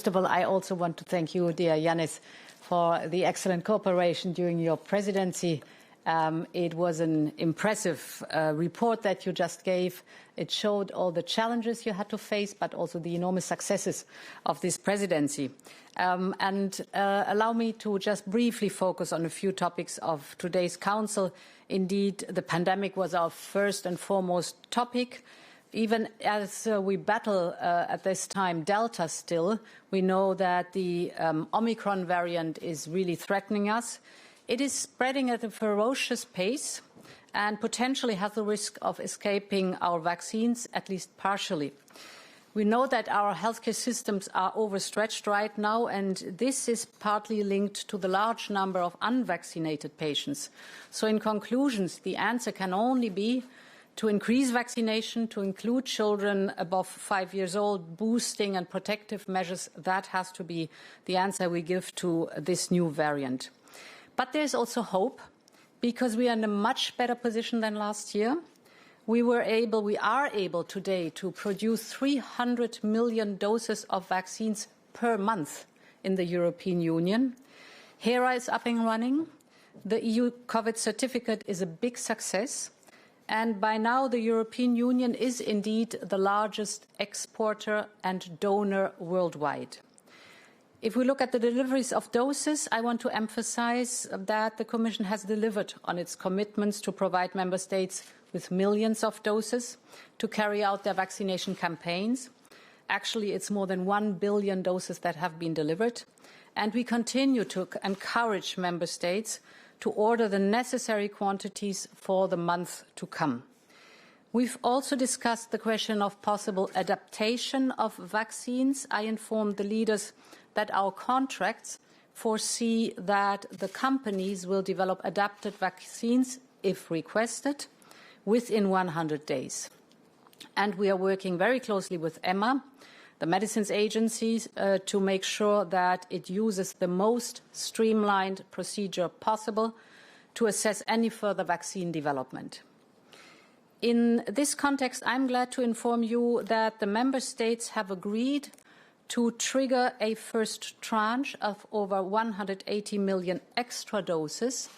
First of all, I also want to thank you, dear Yanis, for the excellent cooperation during your presidency. It was an impressive report that you just gave. It showed all the challenges you had to face, but also the enormous successes of this presidency. Allow me to just briefly focus on a few topics of today's Council. Indeed, the pandemic was our first and foremost topic. Even as we battle at this time Delta still, we know that the Omicron variant is really threatening us. It is spreading at a ferocious pace and potentially has the risk of escaping our vaccines, at least partially. We know that our healthcare systems are overstretched right now, and this is partly linked to the large number of unvaccinated patients. So in conclusions, the answer can only be to increase vaccination, to include children above 5 years old, boosting and protective measures. That has to be the answer we give to this new variant. But there's also hope, because we are in a much better position than last year. We are able today to produce 300 million doses of vaccines per month in the European Union. HERA is up and running. The EU COVID certificate is a big success. And by now, the European Union is indeed the largest exporter and donor worldwide. If we look at the deliveries of doses, I want to emphasize that the Commission has delivered on its commitments to provide Member States with millions of doses to carry out their vaccination campaigns. Actually, it's more than 1 billion doses that have been delivered. And we continue to encourage Member States to order the necessary quantities for the month to come. We've also discussed the question of possible adaptation of vaccines. I informed the leaders that our contracts foresee that the companies will develop adapted vaccines, if requested, within 100 days. And we are working very closely with EMA, the medicines agencies, to make sure that it uses the most streamlined procedure possible to assess any further vaccine development. In this context, I'm glad to inform you that the Member States have agreed to trigger a first tranche of over 180 million extra doses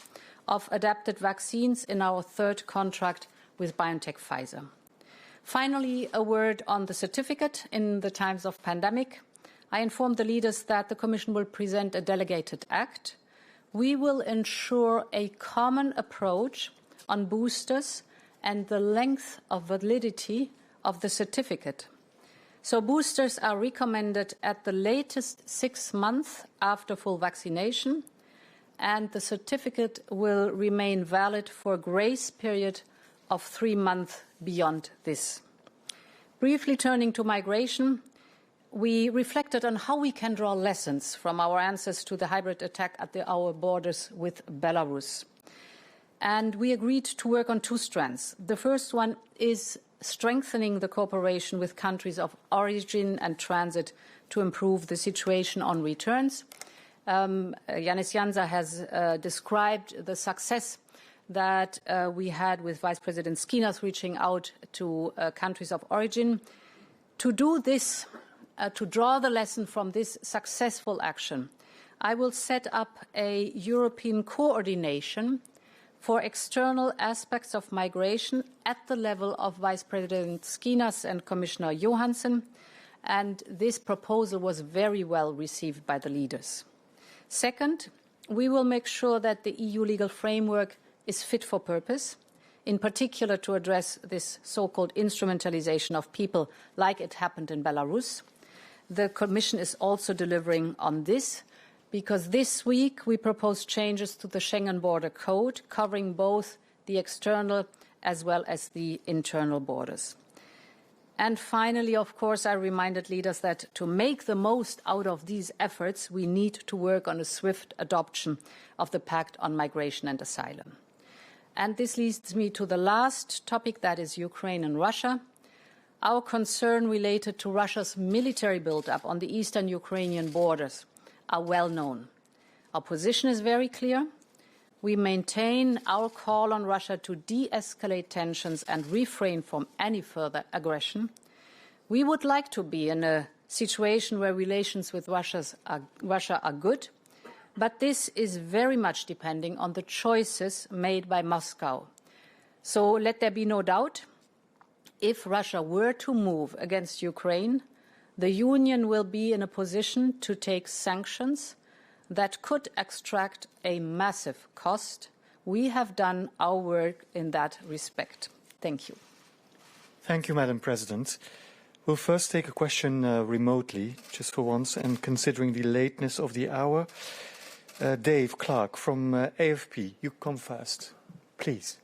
of adapted vaccines in our third contract with BioNTech Pfizer. Finally, a word on the certificate in the times of pandemic. I informed the leaders that the Commission will present a delegated act. We will ensure a common approach on boosters and the length of validity of the certificate. So boosters are recommended at the latest 6 months after full vaccination, and the certificate will remain valid for a grace period of 3 months beyond this. Briefly turning to migration, we reflected on how we can draw lessons from our answers to the hybrid attack at our borders with Belarus. And we agreed to work on 2 strands. The first one is strengthening the cooperation with countries of origin and transit to improve the situation on returns. Yanis Janša has described the success that we had with Vice President Skinas reaching out to countries of origin. To do this, to draw the lesson from this successful action, I will set up a European coordination for external aspects of migration at the level of Vice President Skinas and Commissioner Johansson, and this proposal was very well received by the leaders. Second, we will make sure that the EU legal framework is fit for purpose, in particular to address this so-called instrumentalization of people like it happened in Belarus. The Commission is also delivering on this, because this week we propose changes to the Schengen Border Code covering both the external as well as the internal borders. And finally, of course, I reminded leaders that to make the most out of these efforts, we need to work on a swift adoption of the Pact on Migration and Asylum. And this leads me to the last topic, that is Ukraine and Russia. Our concern related to Russia's military buildup on the eastern Ukrainian borders are well known. Our position is very clear. We maintain our call on Russia to de-escalate tensions and refrain from any further aggression. We would like to be in a situation where relations with Russia are good, but this is very much depending on the choices made by Moscow. So let there be no doubt, if Russia were to move against Ukraine, the Union will be in a position to take sanctions that could extract a massive cost. We have done our work in that respect. Thank you. Thank you, Madam President. We'll first take a question remotely, just for once, and considering the lateness of the hour. Dave Clark from AFP, you come first, please.